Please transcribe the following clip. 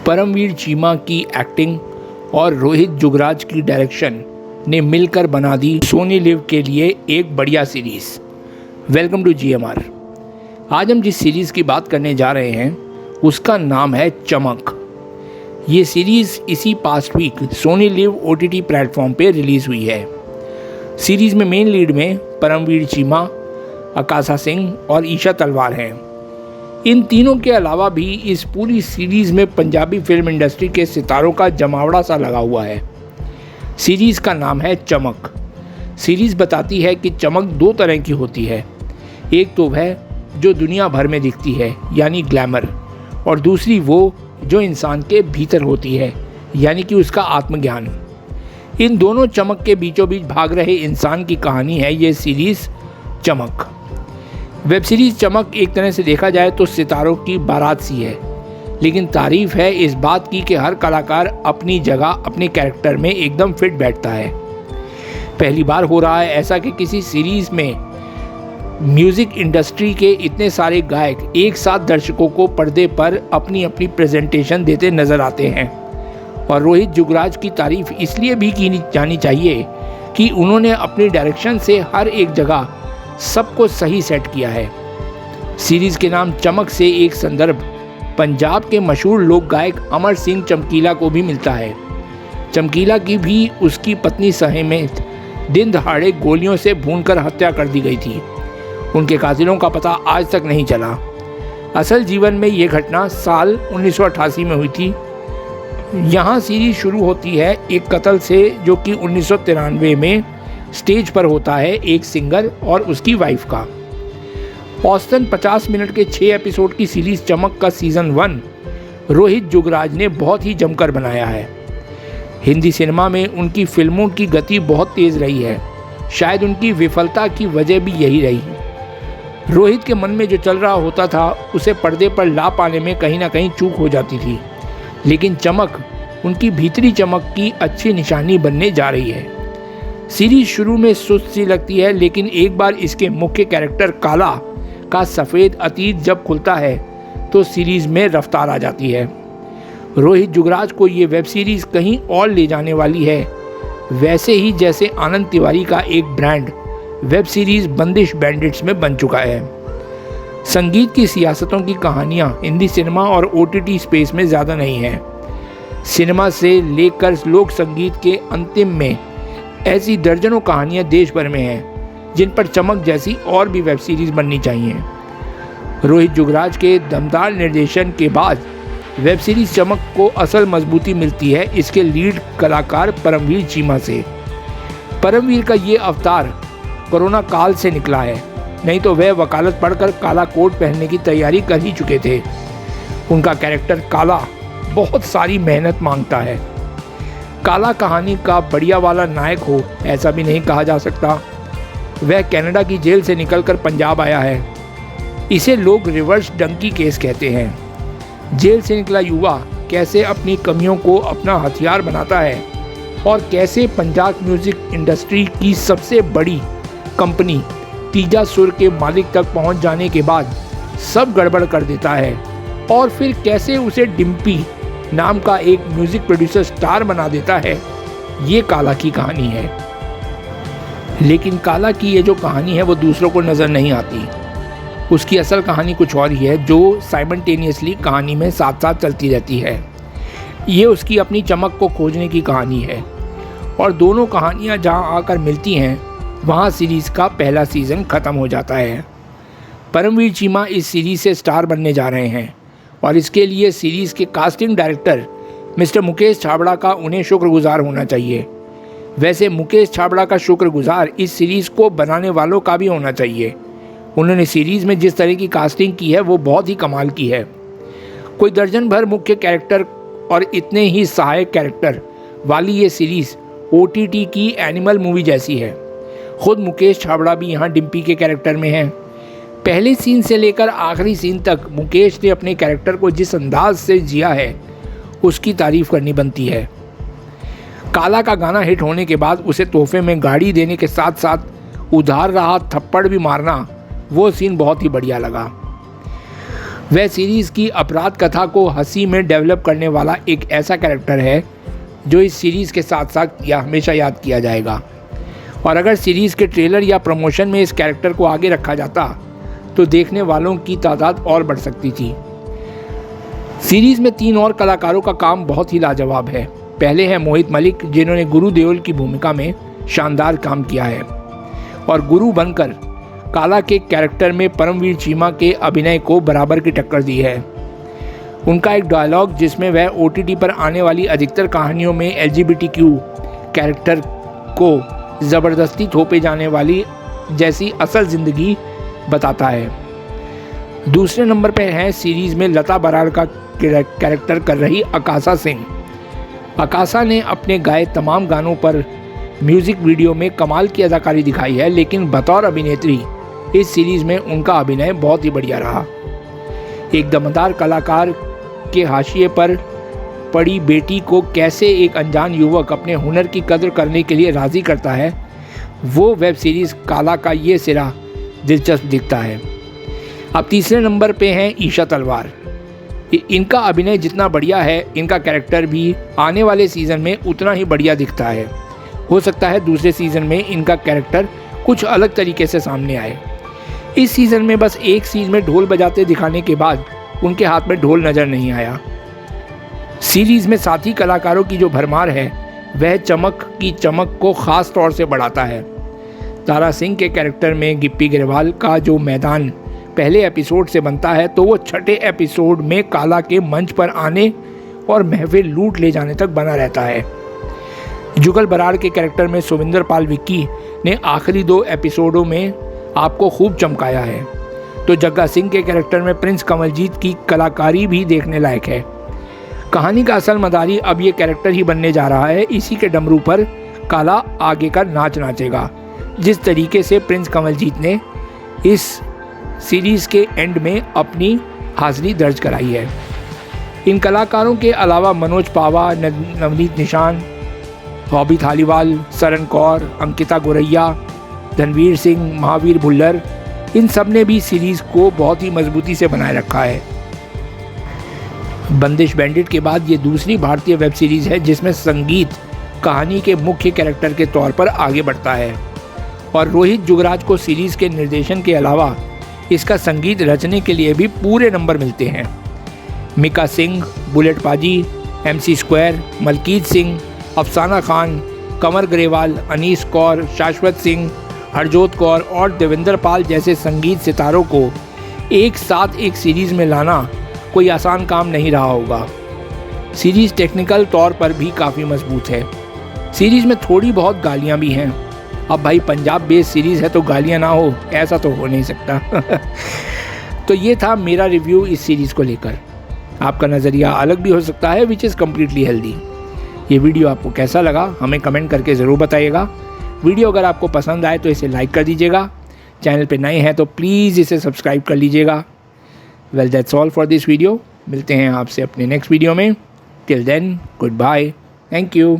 परमवीर चीमा की एक्टिंग और रोहित जुगराज की डायरेक्शन ने मिलकर बना दी सोनी लिव के लिए एक बढ़िया सीरीज़। Welcome to GMR। आज हम जिस सीरीज़ की बात करने जा रहे हैं उसका नाम है चमक। ये सीरीज़ इसी past week Sony LIV OTT platform पे रिलीज़ हुई है। सीरीज़ में मेन लीड में परमवीर चीमा, आकाशा सिंह और ईशा तलवार हैं। इन तीनों के अलावा भी इस पूरी सीरीज़ में पंजाबी फिल्म इंडस्ट्री के सितारों का जमावड़ा सा लगा हुआ है। सीरीज़ का नाम है चमक। सीरीज़ बताती है कि चमक दो तरह की होती है। एक तो वह जो दुनिया भर में दिखती है यानी ग्लैमर, और दूसरी वो जो इंसान के भीतर होती है यानी कि उसका आत्मज्ञान। इन दोनों चमक के बीचों बीच भाग रहे इंसान की कहानी है ये सीरीज़ चमक। वेब सीरीज़ चमक एक तरह से देखा जाए तो सितारों की बारात सी है, लेकिन तारीफ है इस बात की कि हर कलाकार अपनी जगह अपने कैरेक्टर में एकदम फिट बैठता है। पहली बार हो रहा है ऐसा कि किसी सीरीज़ में म्यूज़िक इंडस्ट्री के इतने सारे गायक एक साथ दर्शकों को पर्दे पर अपनी अपनी प्रेजेंटेशन देते नज़र आते हैं। और रोहित जुगराज की तारीफ इसलिए भी की जानी चाहिए कि उन्होंने अपनी डायरेक्शन से हर एक जगह सबको सही सेट किया है। सीरीज़ के नाम चमक से एक संदर्भ पंजाब के मशहूर लोक गायक अमर सिंह चमकीला को भी मिलता है। चमकीला की भी उसकी पत्नी समेत दिन दहाड़े गोलियों से भूनकर हत्या कर दी गई थी। उनके कातिलों का पता आज तक नहीं चला। असल जीवन में ये घटना साल 1988 में हुई थी। यहाँ सीरीज शुरू होती है एक कत्ल से जो कि 1993 में स्टेज पर होता है एक सिंगर और उसकी वाइफ का। औसतन 50 मिनट के 6 एपिसोड की सीरीज चमक का सीज़न 1 रोहित जुगराज ने बहुत ही जमकर बनाया है। हिंदी सिनेमा में उनकी फिल्मों की गति बहुत तेज़ रही है। शायद उनकी विफलता की वजह भी यही रही। रोहित के मन में जो चल रहा होता था उसे पर्दे पर ला पाने में कहीं ना कहीं चूक हो जाती थी, लेकिन चमक उनकी भीतरी चमक की अच्छी निशानी बनने जा रही है। सीरीज शुरू में सुस्त सी लगती है, लेकिन एक बार इसके मुख्य कैरेक्टर काला का सफ़ेद अतीत जब खुलता है तो सीरीज में रफ्तार आ जाती है। रोहित जुगराज को ये वेब सीरीज़ कहीं और ले जाने वाली है, वैसे ही जैसे आनंद तिवारी का एक ब्रांड वेब सीरीज़ बंदिश बैंडिट्स में बन चुका है। संगीत की सियासतों की कहानियाँ हिंदी सिनेमा और OTT स्पेस में ज़्यादा नहीं हैं। सिनेमा से लेकर लोक संगीत के अंतिम में ऐसी दर्जनों कहानियाँ देश भर में हैं जिन पर चमक जैसी और भी वेब सीरीज़ बननी चाहिए। रोहित जुगराज के दमदार निर्देशन के बाद वेब सीरीज़ चमक को असल मजबूती मिलती है इसके लीड कलाकार परमवीर चीमा से। परमवीर का ये अवतार कोरोना काल से निकला है, नहीं तो वह वकालत पढ़कर काला कोट पहनने की तैयारी कर ही चुके थे। उनका कैरेक्टर काला बहुत सारी मेहनत मांगता है। काला कहानी का बढ़िया वाला नायक हो ऐसा भी नहीं कहा जा सकता। वह कनाडा की जेल से निकलकर पंजाब आया है। इसे लोग रिवर्स डंकी केस कहते हैं। जेल से निकला युवा कैसे अपनी कमियों को अपना हथियार बनाता है और कैसे पंजाब म्यूज़िक इंडस्ट्री की सबसे बड़ी कंपनी तीजा सुर के मालिक तक पहुंच जाने के बाद सब गड़बड़ कर देता है, और फिर कैसे उसे डिम्पी नाम का एक म्यूज़िक प्रोड्यूसर स्टार बना देता है। ये काला की कहानी है। लेकिन काला की ये जो कहानी है वो दूसरों को नज़र नहीं आती। उसकी असल कहानी कुछ और ही है जो साइमल्टेनियसली कहानी में साथ साथ चलती रहती है। ये उसकी अपनी चमक को खोजने की कहानी है, और दोनों कहानियाँ जहाँ आकर मिलती हैं वहाँ सीरीज़ का पहला सीज़न ख़त्म हो जाता है। परमवीर चीमा इस सीरीज़ से स्टार बनने जा रहे हैं, और इसके लिए सीरीज़ के casting director mister Mukesh Chhabra का उन्हें शुक्रगुजार होना चाहिए। वैसे मुकेश छाबड़ा का शुक्रगुजार इस सीरीज़ को बनाने वालों का भी होना चाहिए। उन्होंने सीरीज़ में जिस तरह की कास्टिंग की है वो बहुत ही कमाल की है। कोई दर्जन भर मुख्य कैरेक्टर और इतने ही सहायक कैरेक्टर वाली ये सीरीज़ OTT की एनिमल मूवी जैसी है। खुद मुकेश छाबड़ा भी यहाँ डिम्पी के कैरेक्टर में है। पहले सीन से लेकर आखिरी सीन तक मुकेश ने अपने कैरेक्टर को जिस अंदाज से जिया है उसकी तारीफ़ करनी बनती है। काला का गाना हिट होने के बाद उसे तोहफे में गाड़ी देने के साथ साथ उधार रहा थप्पड़ भी मारना, वो सीन बहुत ही बढ़िया लगा। वह सीरीज़ की अपराध कथा को हंसी में डेवलप करने वाला एक ऐसा कैरेक्टर है जो इस सीरीज़ के साथ साथ या हमेशा याद किया जाएगा। और अगर सीरीज़ के ट्रेलर या प्रमोशन में इस कैरेक्टर को आगे रखा जाता तो देखने वालों की तादाद और बढ़ सकती थी। सीरीज़ में 3 और कलाकारों का काम बहुत ही लाजवाब है। पहले है मोहित मलिक, जिन्होंने गुरु देओल की भूमिका में शानदार काम किया है और गुरु बनकर काला के कैरेक्टर में परमवीर चीमा के अभिनय को बराबर की टक्कर दी है। उनका एक डायलॉग जिसमें वह OTT पर आने वाली अधिकतर कहानियों में LGBTQ कैरेक्टर को ज़बरदस्ती थोपे जाने वाली जैसी असल ज़िंदगी बताता है। दूसरे नंबर पर है सीरीज़ में लता बराड़ का कैरेक्टर कर रही आकाशा सिंह। आकाशा ने अपने गाए तमाम गानों पर म्यूज़िक वीडियो में कमाल की अदाकारी दिखाई है, लेकिन बतौर अभिनेत्री इस सीरीज़ में उनका अभिनय बहुत ही बढ़िया रहा। एक दमदार कलाकार के हाशिए पर पड़ी बेटी को कैसे एक अनजान युवक अपने हुनर की कदर करने के लिए राज़ी करता है, वो वेब सीरीज़ काला का ये सिरा दिलचस्प दिखता है। अब तीसरे नंबर पे हैं ईशा तलवार। इनका अभिनय जितना बढ़िया है, इनका कैरेक्टर भी आने वाले सीज़न में उतना ही बढ़िया दिखता है। हो सकता है दूसरे सीज़न में इनका कैरेक्टर कुछ अलग तरीके से सामने आए। इस सीज़न में बस एक सीन में ढोल बजाते दिखाने के बाद उनके हाथ में ढोल नज़र नहीं आया। सीरीज़ में साथी कलाकारों की जो भरमार है वह चमक की चमक को ख़ास तौर से बढ़ाता है। तारा सिंह के कैरेक्टर में गिप्पी ग्रेवाल का जो मैदान पहले एपिसोड से बनता है, तो वो छठे एपिसोड में काला के मंच पर आने और महफिल लूट ले जाने तक बना रहता है। जुगल बराड़ के कैरेक्टर में सुविंदर पाल विक्की ने आखिरी 2 एपिसोडों में आपको खूब चमकाया है, तो जग्गा सिंह के कैरेक्टर में प्रिंस कमलजीत की कलाकारी भी देखने लायक है। कहानी का असल मदारी अब ये कैरेक्टर ही बनने जा रहा है। इसी के डमरू पर काला आगे का नाच नाचेगा, जिस तरीके से प्रिंस कमलजीत ने इस सीरीज़ के एंड में अपनी हाजिरी दर्ज कराई है। इन कलाकारों के अलावा मनोज पावा, नवनीत निशान, बॉबी थालीवाल, सरन कौर, अंकिता गोरैया, धनवीर सिंह, महावीर भुल्लर, इन सब ने भी सीरीज़ को बहुत ही मजबूती से बनाए रखा है। बंदिश बैंडिट के बाद ये दूसरी भारतीय वेब सीरीज़ है जिसमें संगीत कहानी के मुख्य कैरेक्टर के तौर पर आगे बढ़ता है और रोहित जुगराज को सीरीज़ के निर्देशन के अलावा इसका संगीत रचने के लिए भी पूरे नंबर मिलते हैं। मिका सिंह, बुलेट पाजी, MC स्क्वायर, मलकीत सिंह, अफसाना खान, कमर ग्रेवाल, अनीस कौर, शाश्वत सिंह, हरजोत कौर और देवेंद्र पाल जैसे संगीत सितारों को एक साथ एक सीरीज़ में लाना कोई आसान काम नहीं रहा होगा। सीरीज़ टेक्निकल तौर पर भी काफ़ी मजबूत है। सीरीज़ में थोड़ी बहुत गालियाँ भी हैं। अब भाई पंजाब बेस्ड सीरीज़ है तो गालियाँ ना हो, ऐसा तो हो नहीं सकता। तो ये था मेरा रिव्यू इस सीरीज़ को लेकर। आपका नज़रिया अलग भी हो सकता है, विच इज़ कम्प्लीटली हेल्दी। ये वीडियो आपको कैसा लगा हमें कमेंट करके ज़रूर बताइएगा। वीडियो अगर आपको पसंद आए तो इसे लाइक कर दीजिएगा। चैनल पे नए हैं तो प्लीज़ इसे सब्सक्राइब कर लीजिएगा। Well that's all for this video. मिलते हैं आपसे अपने नेक्स्ट वीडियो में। Till then goodbye, thank you.